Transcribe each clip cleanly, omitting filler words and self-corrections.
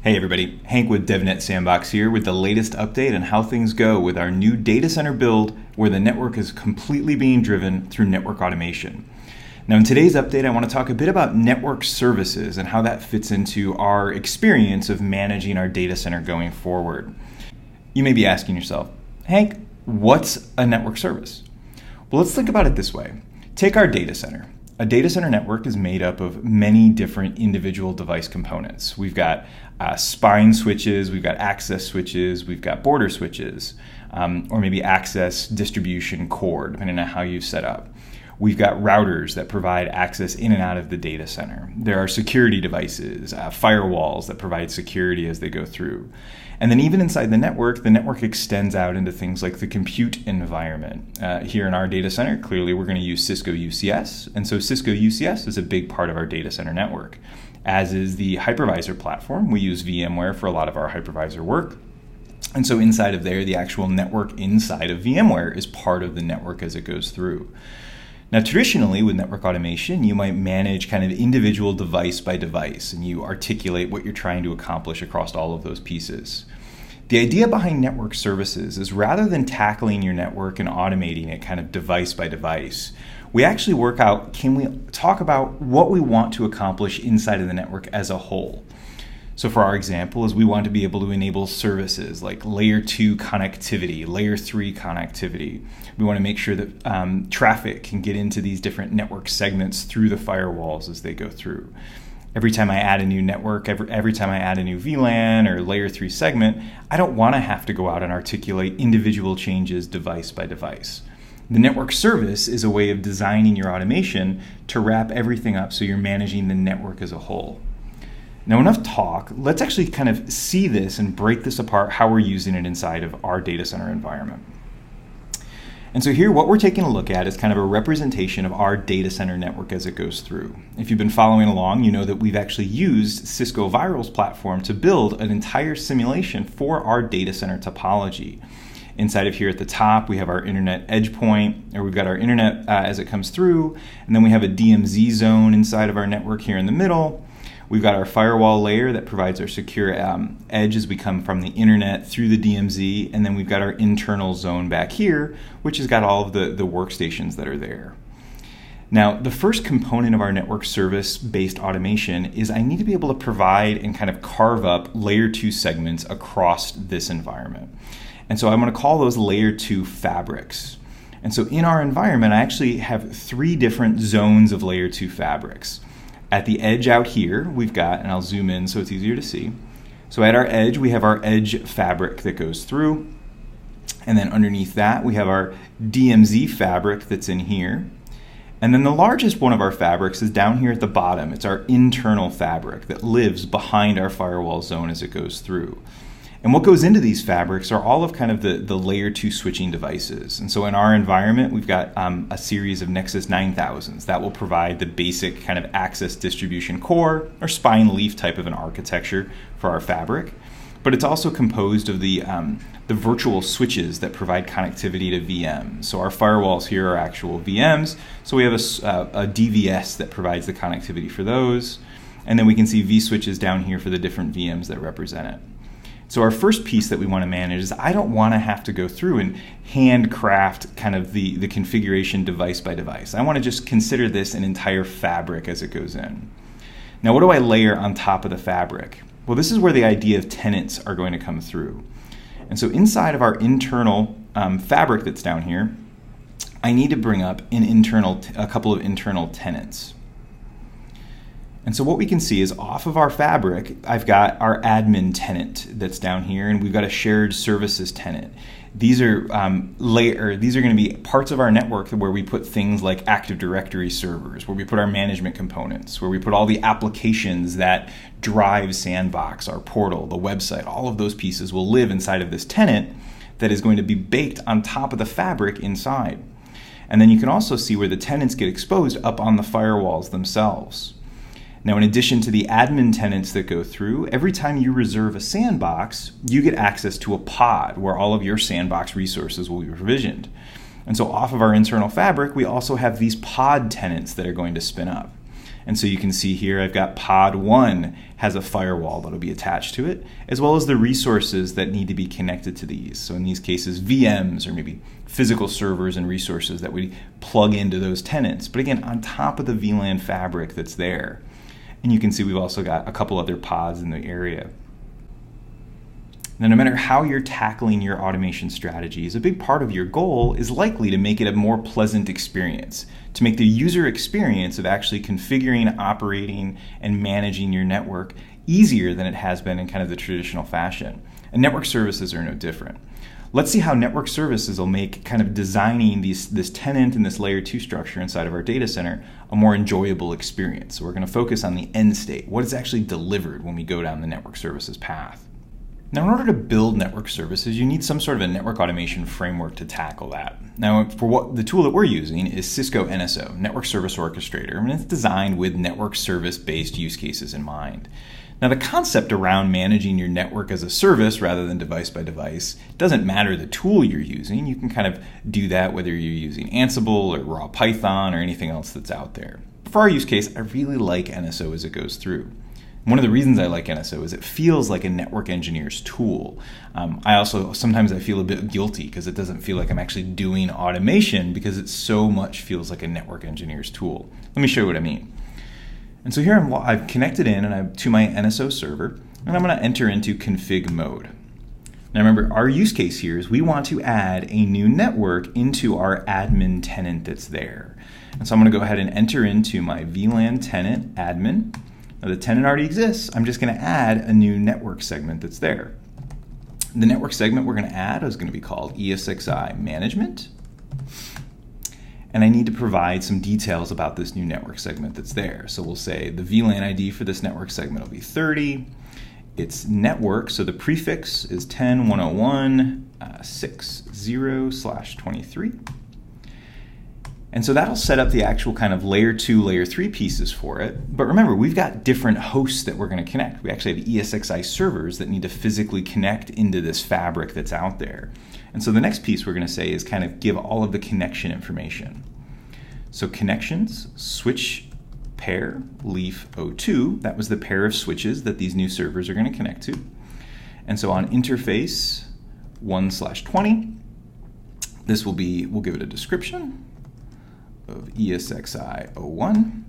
Hey everybody, Hank with DevNet Sandbox here with the latest update on how things go with our new data center build where the network is completely being driven through network automation. Now in today's update, I want to talk a bit about network services and how that fits into our experience of managing our data center going forward. You may be asking yourself, Hank, what's a network service? Well, let's think about it this way. Take our data center. A data center network is made up of many different individual device components. We've got spine switches, we've got access switches, we've got border switches, or maybe access distribution core, depending on how you set up. We've got routers that provide access in and out of the data center. There are security devices, firewalls that provide security as they go through. And then even inside the network extends out into things like the compute environment. Here in our data center, clearly we're going to use Cisco UCS. And so Cisco UCS is a big part of our data center network, as is the hypervisor platform. We use VMware for a lot of our hypervisor work. And so inside of there, the actual network inside of VMware is part of the network as it goes through. Now, traditionally, with network automation, you might manage kind of individual device by device, and you articulate what you're trying to accomplish across all of those pieces. The idea behind network services is rather than tackling your network and automating it kind of device by device, we actually work out, can we talk about what we want to accomplish inside of the network as a whole? So for our example, is we want to be able to enable services like layer 2 connectivity, layer 3 connectivity. We want to make sure that traffic can get into these different network segments through the firewalls as they go through. Every time I add a new network, every time I add a new VLAN or layer 3 segment, I don't want to have to go out and articulate individual changes device by device. The network service is a way of designing your automation to wrap everything up so you're managing the network as a whole. Now, enough talk, let's actually kind of see this and break this apart, how we're using it inside of our data center environment. And so here, what we're taking a look at is kind of a representation of our data center network as it goes through. If you've been following along, you know that we've actually used Cisco Viral's platform to build an entire simulation for our data center topology. Inside of here at the top, we have our internet edge point, or we've got our internet as it comes through, and then we have a DMZ zone inside of our network here in the middle. We've got our firewall layer that provides our secure edge as we come from the internet through the DMZ, and then we've got our internal zone back here, which has got all of the workstations that are there. Now, the first component of our network service-based automation is I need to be able to provide and kind of carve up layer 2 segments across this environment. And so I'm going to call those layer 2 fabrics. And so in our environment, I actually have 3 different zones of layer 2 fabrics. At the edge out here, we've got, and I'll zoom in so it's easier to see. So at our edge, we have our edge fabric that goes through. And then underneath that, we have our DMZ fabric that's in here. And then the largest one of our fabrics is down here at the bottom. It's our internal fabric that lives behind our firewall zone as it goes through. And what goes into these fabrics are all of kind of the layer 2 switching devices. And so in our environment, we've got a series of Nexus 9000s that will provide the basic kind of access distribution core or spine leaf type of an architecture for our fabric. But it's also composed of the virtual switches that provide connectivity to VMs. So our firewalls here are actual VMs. So we have a DVS that provides the connectivity for those. And then we can see vSwitches down here for the different VMs that represent it. So our first piece that we want to manage is I don't want to have to go through and handcraft kind of the configuration device by device. I want to just consider this an entire fabric as it goes in. Now, what do I layer on top of the fabric? Well, this is where the idea of tenants are going to come through. And so inside of our internal fabric that's down here, I need to bring up a couple of internal tenants. And so what we can see is off of our fabric, I've got our admin tenant that's down here, and we've got a shared services tenant. These are going to be parts of our network where we put things like Active Directory servers, where we put our management components, where we put all the applications that drive Sandbox, our portal, the website. All of those pieces will live inside of this tenant that is going to be baked on top of the fabric inside. And then you can also see where the tenants get exposed up on the firewalls themselves. Now, in addition to the admin tenants that go through, every time you reserve a sandbox, you get access to a pod where all of your sandbox resources will be provisioned. And so off of our internal fabric, we also have these pod tenants that are going to spin up. And so you can see here I've got pod 1 has a firewall that'll be attached to it, as well as the resources that need to be connected to these. So in these cases, VMs or maybe physical servers and resources that we plug into those tenants. But again, on top of the VLAN fabric that's there. And you can see we've also got a couple other pods in the area. Now, no matter how you're tackling your automation strategies, a big part of your goal is likely to make it a more pleasant experience, to make the user experience of actually configuring, operating, and managing your network easier than it has been in kind of the traditional fashion. And network services are no different. Let's see how network services will make kind of designing this tenant and this layer 2 structure inside of our data center a more enjoyable experience. So we're going to focus on the end state, what is actually delivered when we go down the network services path. Now, in order to build network services, you need some sort of a network automation framework to tackle that. Now, for what the tool that we're using is Cisco NSO, Network Service Orchestrator, and it's designed with network service-based use cases in mind. Now, the concept around managing your network as a service rather than device by device doesn't matter the tool you're using. You can kind of do that whether you're using Ansible or raw Python or anything else that's out there. For our use case, I really like NSO as it goes through. One of the reasons I like NSO is it feels like a network engineer's tool. Sometimes I feel a bit guilty because it doesn't feel like I'm actually doing automation because it so much feels like a network engineer's tool. Let me show you what I mean. And so here I've connected in to my NSO server, and I'm going to enter into config mode. Now remember, our use case here is we want to add a new network into our admin tenant that's there. And so I'm going to go ahead and enter into my VLAN tenant admin. Now the tenant already exists. I'm just going to add a new network segment that's there. The network segment we're going to add is going to be called ESXi management. And I need to provide some details about this new network segment that's there. So we'll say the VLAN ID for this network segment will be 30. It's network, so the prefix is 10.101.60/23. And so that'll set up the actual kind of layer 2, layer 3 pieces for it. But remember, we've got different hosts that we're going to connect. We actually have ESXi servers that need to physically connect into this fabric that's out there. And so the next piece we're going to say is kind of give all of the connection information. So connections, switch pair, leaf 02, that was the pair of switches that these new servers are going to connect to. And so on interface 1/20, this will be, we'll give it a description of ESXi 01,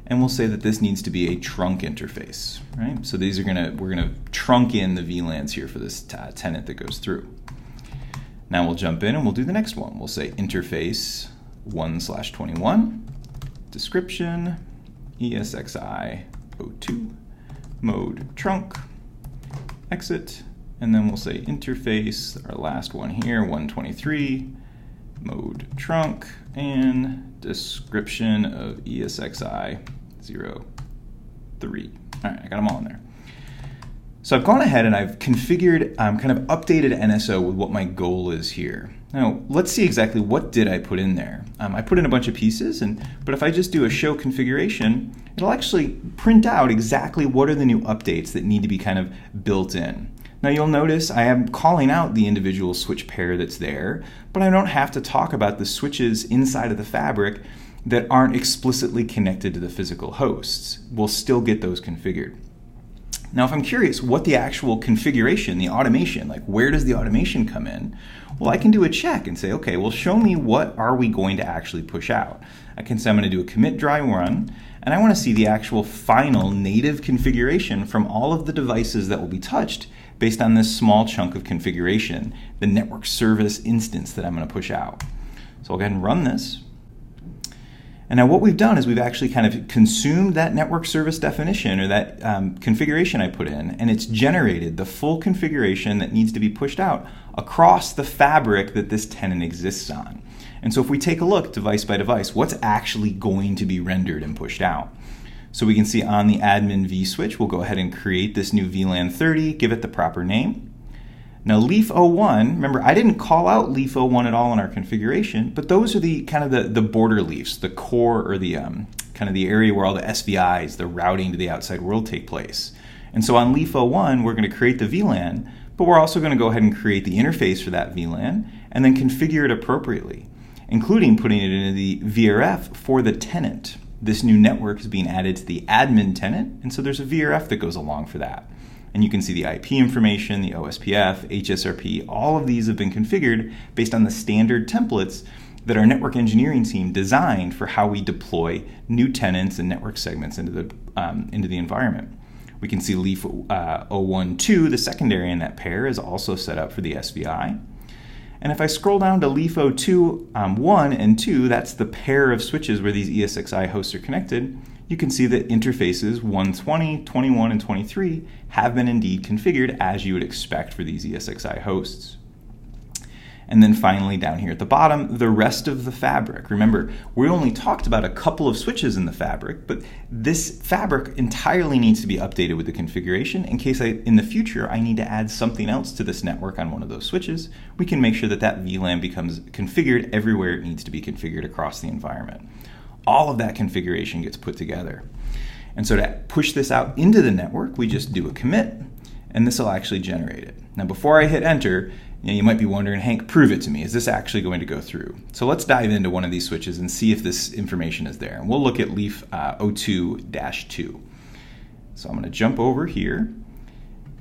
and we'll say that this needs to be a trunk interface, right? So these are we're gonna trunk in the VLANs here for this tenant that goes through. Now we'll jump in and we'll do the next one. We'll say interface 1/21, description, ESXi 02, mode trunk, exit, and then we'll say interface, our last one here, 123, mode trunk, and description of ESXi 03. All right, I got them all in there. So I've gone ahead and I've configured, kind of updated NSO with what my goal is here. Now, let's see exactly what did I put in there. I put in a bunch of pieces, but if I just do a show configuration, it'll actually print out exactly what are the new updates that need to be kind of built in. Now you'll notice I am calling out the individual switch pair that's there, but I don't have to talk about the switches inside of the fabric that aren't explicitly connected to the physical hosts. We'll still get those configured. Now if I'm curious what the actual configuration, the automation, like where does the automation come in? Well, I can do a check and say, okay, well show me what are we going to actually push out. I can say I'm going to do a commit dry run, and I want to see the actual final native configuration from all of the devices that will be touched based on this small chunk of configuration, the network service instance that I'm going to push out. So I'll go ahead and run this. And now what we've done is we've actually kind of consumed that network service definition or that configuration I put in, and it's generated the full configuration that needs to be pushed out across the fabric that this tenant exists on. And so if we take a look device by device, what's actually going to be rendered and pushed out? So we can see on the admin vSwitch, we'll go ahead and create this new VLAN 30, give it the proper name. Now leaf 01, remember I didn't call out leaf 01 at all in our configuration, but those are the kind of the border leafs, the core or the kind of the area where all the SVIs, the routing to the outside world take place. And so on leaf 01, we're going to create the VLAN, but we're also going to go ahead and create the interface for that VLAN and then configure it appropriately, including putting it into the VRF for the tenant. This new network is being added to the admin tenant, and so there's a VRF that goes along for that. And you can see the IP information, the OSPF, HSRP, all of these have been configured based on the standard templates that our network engineering team designed for how we deploy new tenants and network segments into the environment. We can see leaf 012, the secondary in that pair, is also set up for the SVI. And if I scroll down to leaf 02, 1 and 2, that's the pair of switches where these ESXi hosts are connected, you can see that interfaces 120, 21, and 23 have been indeed configured as you would expect for these ESXi hosts. And then finally down here at the bottom, the rest of the fabric. Remember, we only talked about a couple of switches in the fabric, but this fabric entirely needs to be updated with the configuration in case in the future I need to add something else to this network on one of those switches. We can make sure that that VLAN becomes configured everywhere it needs to be configured across the environment. All of that configuration gets put together. And so to push this out into the network, we just do a commit, and this will actually generate it. Now before I hit enter, you might be wondering, Hank, prove it to me. Is this actually going to go through? So let's dive into one of these switches and see if this information is there. And we'll look at leaf 02-2. So I'm going to jump over here,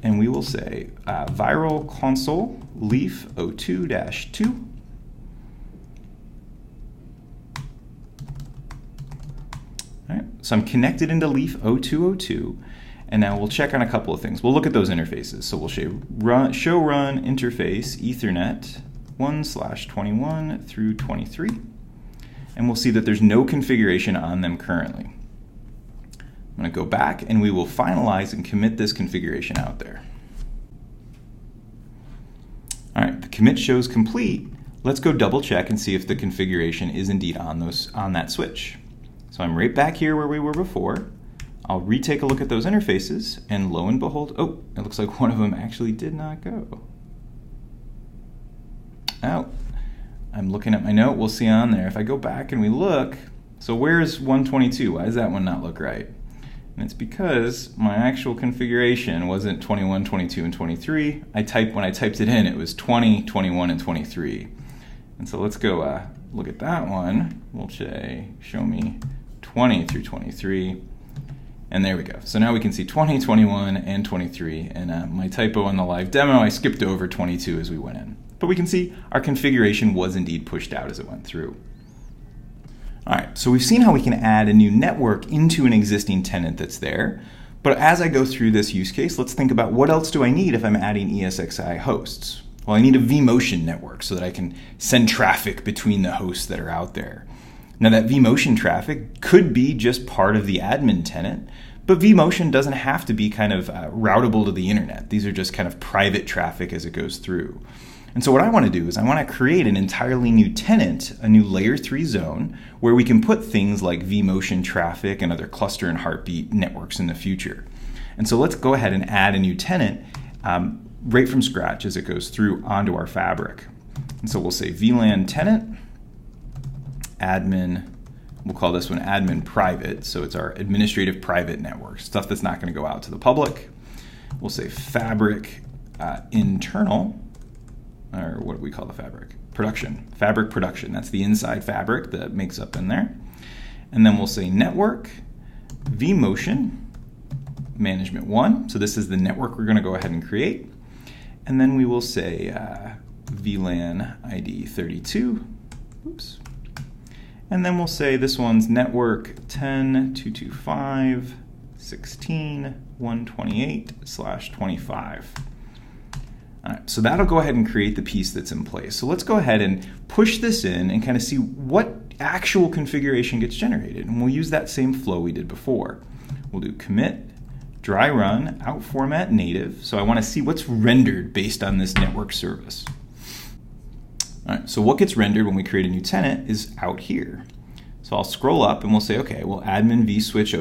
and we will say viral console leaf 02-2. All right, so I'm connected into leaf 0202. And now we'll check on a couple of things. We'll look at those interfaces. So we'll show run interface Ethernet 1/21 through 23. And we'll see that there's no configuration on them currently. I'm going to go back and we will finalize and commit this configuration out there. All right, the commit shows complete. Let's go double check and see if the configuration is indeed on that switch. So I'm right back here where we were before. I'll retake a look at those interfaces, and lo and behold, oh, it looks like one of them actually did not go. Oh, I'm looking at my note, we'll see on there. If I go back and we look, so where's 122? Why does that one not look right? And it's because my actual configuration wasn't 21, 22, and 23. When I typed it in, it was 20, 21, and 23. And so let's go look at that one. We'll say, show me 20 through 23. And there we go. So now we can see 20, 21, and 23. And my typo on the live demo, I skipped over 22 as we went in. But we can see our configuration was indeed pushed out as it went through. All right, so we've seen how we can add a new network into an existing tenant that's there. But as I go through this use case, let's think about what else do I need if I'm adding ESXi hosts? Well, I need a vMotion network so that I can send traffic between the hosts that are out there. Now that vMotion traffic could be just part of the admin tenant, but vMotion doesn't have to be kind of routable to the internet. These are just kind of private traffic as it goes through. And so what I want to do is I want to create an entirely new tenant, a new layer 3 zone, where we can put things like vMotion traffic and other cluster and heartbeat networks in the future. And so let's go ahead and add a new tenant right from scratch as it goes through onto our fabric. And so we'll say VLAN tenant, admin, we'll call this one admin private, so it's our administrative private network, stuff that's not going to go out to the public. We'll say fabric internal, or what do we call the fabric? Production, fabric production, that's the inside fabric that makes up in there. And then we'll say network, vMotion, management 1, so this is the network we're going to go ahead and create. And then we will say VLAN ID 32, oops. And then we'll say this one's network 10.225.16.128/25. All right, so that'll go ahead and create the piece that's in place. So let's go ahead and push this in and kind of see what actual configuration gets generated. And we'll use that same flow we did before. We'll do commit, dry run, out format native. So I want to see what's rendered based on this network service. All right, so what gets rendered when we create a new tenant is out here. So I'll scroll up and we'll say, okay, well, admin vSwitch,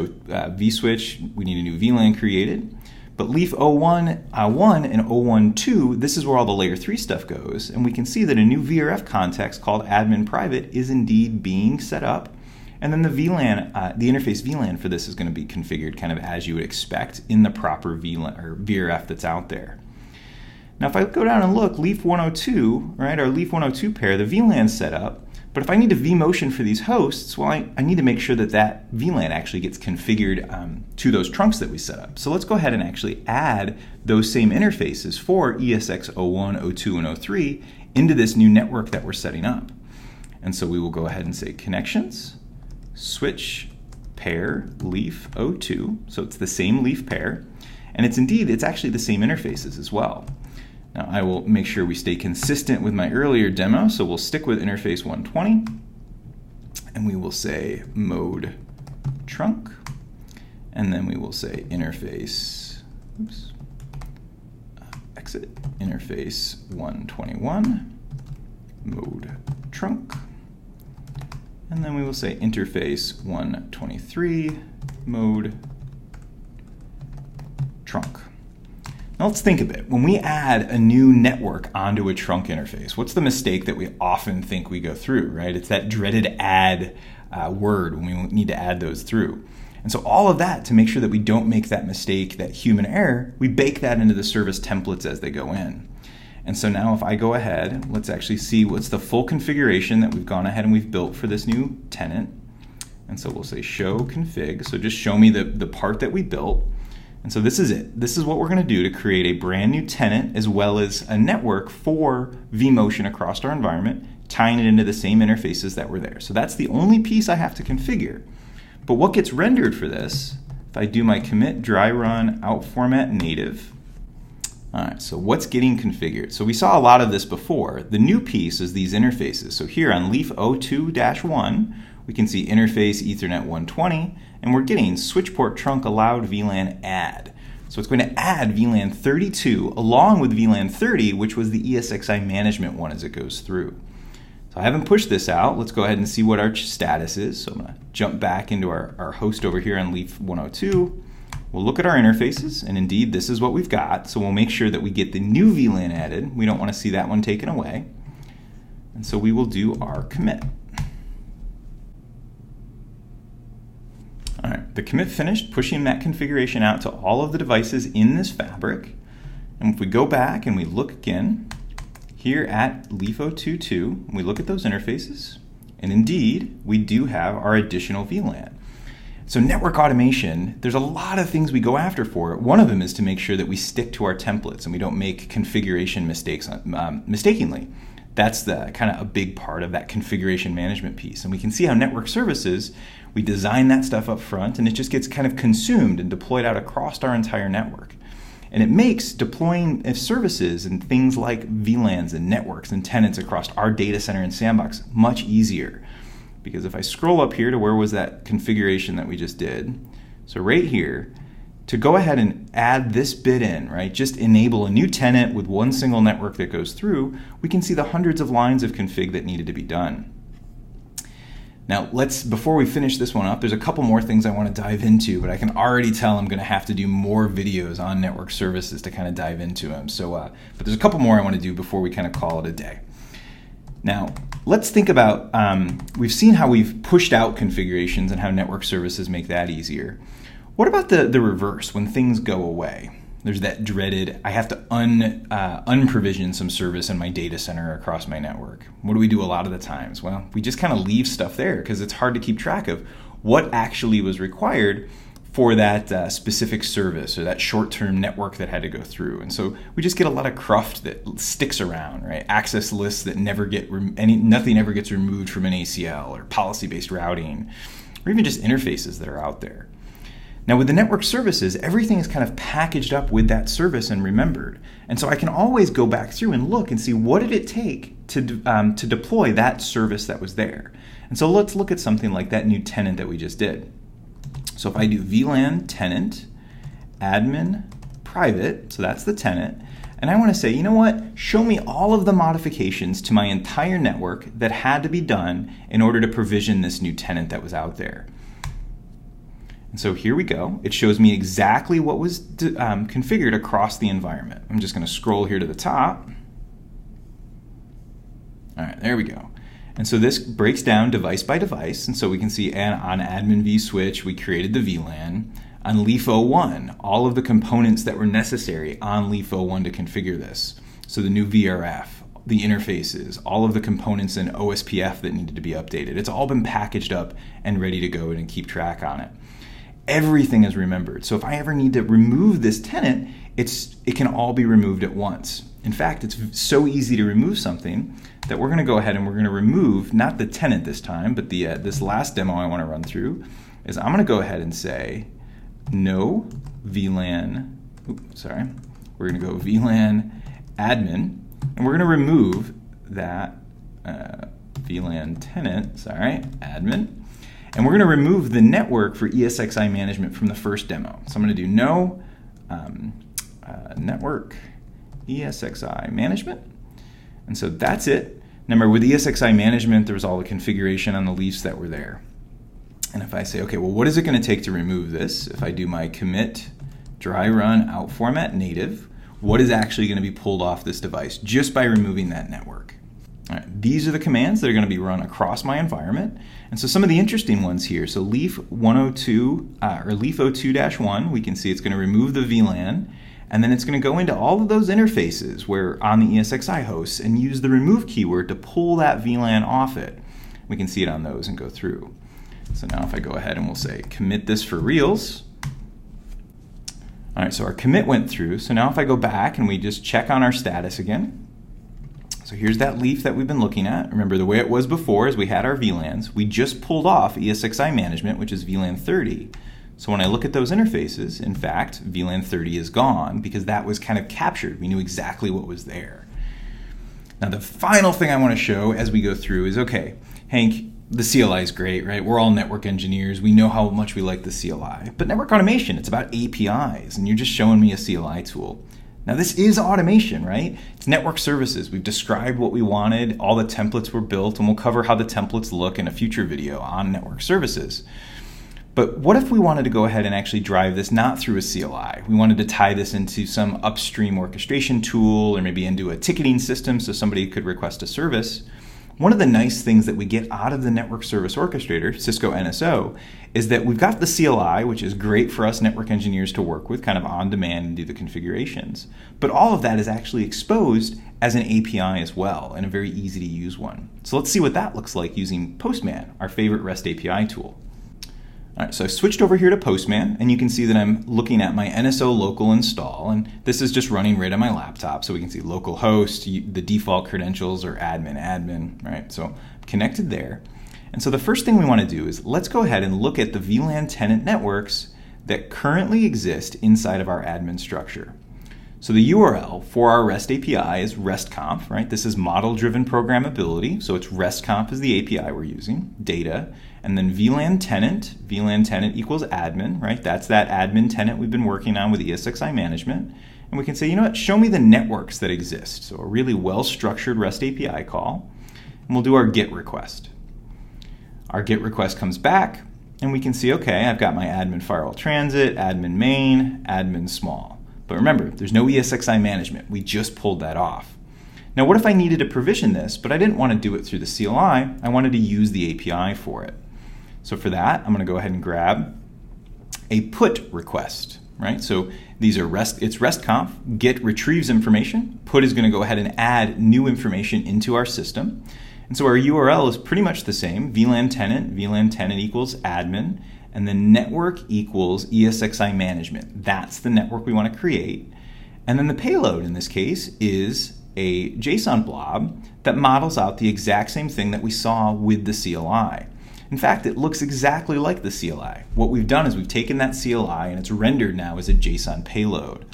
we need a new VLAN created. But leaf 01 and 012, this is where all the layer 3 stuff goes. And we can see that a new VRF context called admin private is indeed being set up. And then the VLAN, the interface VLAN for this is going to be configured kind of as you would expect in the proper VLAN or VRF that's out there. Now, if I go down and look, leaf 102, right, our leaf 102 pair, the VLAN's set up, But if I need a vMotion for these hosts, well, I need to make sure that that VLAN actually gets configured to those trunks that we set up. So let's go ahead and actually add those same interfaces for ESX01, 02, and 03 into this new network that we're setting up. And so we will go ahead and say connections, switch, pair, leaf, 02. So it's the same leaf pair. And it's actually the same interfaces as well. Now I will make sure we stay consistent with my earlier demo, so we'll stick with interface 120, and we will say mode trunk, and then we will say interface, exit, interface 121, mode trunk, and then we will say interface 123, mode trunk. Now let's think a bit. When we add a new network onto a trunk interface, what's the mistake that we often think we go through, right? It's that dreaded add word when we need to add those through. And so all of that, to make sure that we don't make that mistake, that human error, we bake that into the service templates as they go in. And so now if I go ahead, let's actually see what's the full configuration that we've gone ahead and we've built for this new tenant. And so we'll say show config. So just show me the part that we built. And so this is it. This is what we're going to do to create a brand new tenant as well as a network for vMotion across our environment, tying it into the same interfaces that were there. So that's the only piece I have to configure. But what gets rendered for this, if I do my commit dry run out format native, all right, so what's getting configured? So we saw a lot of this before. The new piece is these interfaces. So here on leaf 02-1, we can see interface Ethernet 120, and we're getting switch port trunk allowed VLAN add. So it's going to add VLAN 32 along with VLAN 30, which was the ESXi management one as it goes through. So I haven't pushed this out. Let's go ahead and see what our status is. So I'm going to jump back into our host over here on leaf 102. We'll look at our interfaces, and indeed this is what we've got. So we'll make sure that we get the new VLAN added. We don't want to see that one taken away. And so we will do our commit. All right, the commit finished, pushing that configuration out to all of the devices in this fabric. And if we go back and we look again, here at leaf 022, we look at those interfaces, and indeed, we do have our additional VLAN. So network automation, there's a lot of things we go after for it. One of them is to make sure that we stick to our templates and we don't make configuration mistakes mistakenly. That's the kind of a big part of that configuration management piece. And we can see how network services, we design that stuff up front and it just gets kind of consumed and deployed out across our entire network. And it makes deploying services and things like VLANs and networks and tenants across our data center and sandbox much easier. Because if I scroll up here to where was that configuration that we just did, so right here, to go ahead and add this bit in, right, just enable a new tenant with one single network that goes through, we can see the hundreds of lines of config that needed to be done. Now before we finish this one up, there's a couple more things I want to dive into, but I can already tell I'm going to have to do more videos on network services to kind of dive into them. So, but there's a couple more I want to do before we kind of call it a day. Now, let's think about, we've seen how we've pushed out configurations and how network services make that easier. What about the reverse, when things go away? There's that dreaded, I have to unprovision some service in my data center across my network. What do we do a lot of the times? Well, we just kind of leave stuff there because it's hard to keep track of what actually was required for that specific service or that short-term network that had to go through. And so we just get a lot of cruft that sticks around, right? Access lists that never get, nothing ever gets removed from an ACL or policy-based routing, or even just interfaces that are out there. Now with the network services, everything is kind of packaged up with that service and remembered. And so I can always go back through and look and see what did it take to deploy that service that was there. And so let's look at something like that new tenant that we just did. So if I do VLAN tenant, admin, private, so that's the tenant, and I want to say, you know what, show me all of the modifications to my entire network that had to be done in order to provision this new tenant that was out there. And so here we go. It shows me exactly what was configured across the environment. I'm just going to scroll here to the top. All right, there we go. And so this breaks down device by device. And so we can see on admin vSwitch, we created the VLAN. On leaf 01, all of the components that were necessary on leaf 01 to configure this. So the new VRF, the interfaces, all of the components in OSPF that needed to be updated. It's all been packaged up and ready to go and keep track on it. Everything is remembered. So if I ever need to remove this tenant, it can all be removed at once. In fact, it's so easy to remove something that we're going to go ahead and we're going to remove, not the tenant this time, but this last demo I want to run through is I'm going to go ahead and say no VLAN, we're going to go VLAN admin, and we're going to remove that VLAN tenant, admin. And we're going to remove the network for ESXi management from the first demo. So I'm going to do no network ESXi management. And so that's it. Remember, with ESXi management, there was all the configuration on the leafs that were there. And if I say, okay, well, what is it going to take to remove this? If I do my commit dry run out format native, what is actually going to be pulled off this device just by removing that network? All right, these are the commands that are going to be run across my environment. And so some of the interesting ones here, so leaf 102 or leaf 02-1, we can see it's going to remove the VLAN, and then it's going to go into all of those interfaces where on the ESXi hosts and use the remove keyword to pull that VLAN off it. We can see it on those and go through. So now if I go ahead and we'll say commit this for reals. All right, so our commit went through. So now if I go back and we just check on our status again. So here's that leaf that we've been looking at. Remember, the way it was before is we had our VLANs. We just pulled off ESXi management, which is VLAN 30. So when I look at those interfaces, in fact, VLAN 30 is gone because that was kind of captured. We knew exactly what was there. Now the final thing I want to show as we go through is, okay, Hank, the CLI is great, right? We're all network engineers. We know how much we like the CLI. But network automation, it's about APIs, and you're just showing me a CLI tool. Now this is automation, right? It's network services. We've described what we wanted, all the templates were built, and we'll cover how the templates look in a future video on network services. But what if we wanted to go ahead and actually drive this not through a CLI? We wanted to tie this into some upstream orchestration tool or maybe into a ticketing system so somebody could request a service. One of the nice things that we get out of the Network Service Orchestrator, Cisco NSO, is that we've got the CLI, which is great for us network engineers to work with, kind of on demand and do the configurations. But all of that is actually exposed as an API as well, and a very easy to use one. So let's see what that looks like using Postman, our favorite REST API tool. All right, so I switched over here to Postman, and you can see that I'm looking at my NSO local install, and this is just running right on my laptop, so we can see local host, the default credentials are admin, right? So I'm connected there. And so the first thing we want to do is let's go ahead and look at the VLAN tenant networks that currently exist inside of our admin structure. So the URL for our REST API is RESTconf, right? This is model-driven programmability, so it's RESTconf is the API we're using, data, and then VLAN tenant equals admin, right? That's that admin tenant we've been working on with ESXi management. And we can say, you know what, show me the networks that exist. So a really well-structured REST API call, and we'll do our GET request. Our GET request comes back, and we can see, okay, I've got my admin firewall transit, admin main, admin small. But remember, there's no ESXi management. We just pulled that off. Now, what if I needed to provision this, but I didn't want to do it through the CLI? I wanted to use the API for it. So for that, I'm going to go ahead and grab a put request, right? So these are it's RESTconf, get retrieves information. Put is going to go ahead and add new information into our system. And so our URL is pretty much the same, VLAN tenant equals admin, and then network equals ESXi management. That's the network we want to create. And then the payload in this case is a JSON blob that models out the exact same thing that we saw with the CLI. In fact, it looks exactly like the CLI. What we've done is we've taken that CLI and it's rendered now as a JSON payload.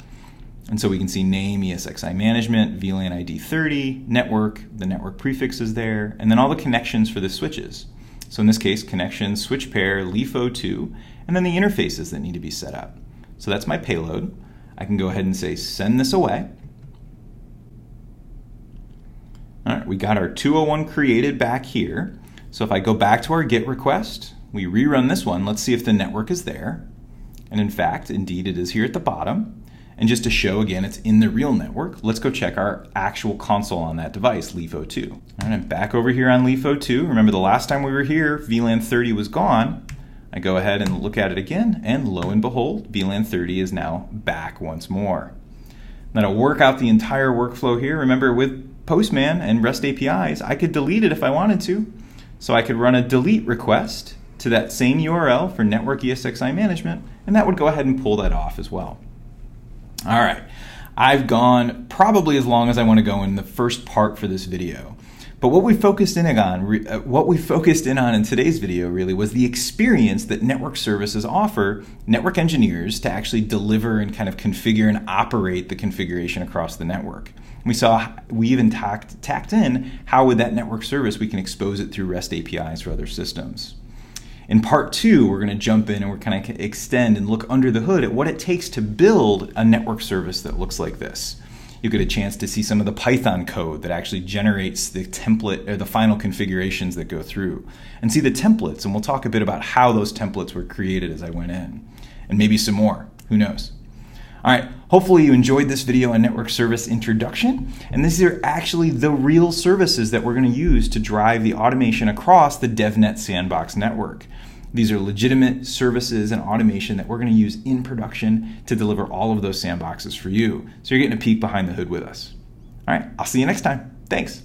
And so we can see name, ESXi management, VLAN ID 30, network, the network prefix is there, and then all the connections for the switches. So in this case, connection, switch pair, leaf 02, and then the interfaces that need to be set up. So that's my payload. I can go ahead and say send this away. All right, we got our 201 created back here. So if I go back to our GET request, we rerun this one, let's see if the network is there. And in fact, indeed it is here at the bottom. And just to show again, it's in the real network, let's go check our actual console on that device, leaf 02. All right, I'm back over here on leaf 02. Remember the last time we were here, VLAN 30 was gone. I go ahead and look at it again, and lo and behold, VLAN 30 is now back once more. Now to work out the entire workflow here, remember with Postman and REST APIs, I could delete it if I wanted to. So I could run a delete request to that same URL for network ESXi management, and that would go ahead and pull that off as well. All right, I've gone probably as long as I want to go in the first part for this video. But what we focused in on in today's video really was the experience that network services offer network engineers to actually deliver and kind of configure and operate the configuration across the network. We even tacked in how with that network service we can expose it through REST APIs for other systems. In part 2, we're going to jump in and we're kind of extend and look under the hood at what it takes to build a network service that looks like this. You get a chance to see some of the Python code that actually generates the template or the final configurations that go through, and see the templates, and we'll talk a bit about how those templates were created as I went in, and maybe some more, who knows. All right, hopefully you enjoyed this video on network service introduction, and these are actually the real services that we're going to use to drive the automation across the DevNet Sandbox network. These are legitimate services and automation that we're going to use in production to deliver all of those sandboxes for you. So you're getting a peek behind the hood with us. All right, I'll see you next time. Thanks.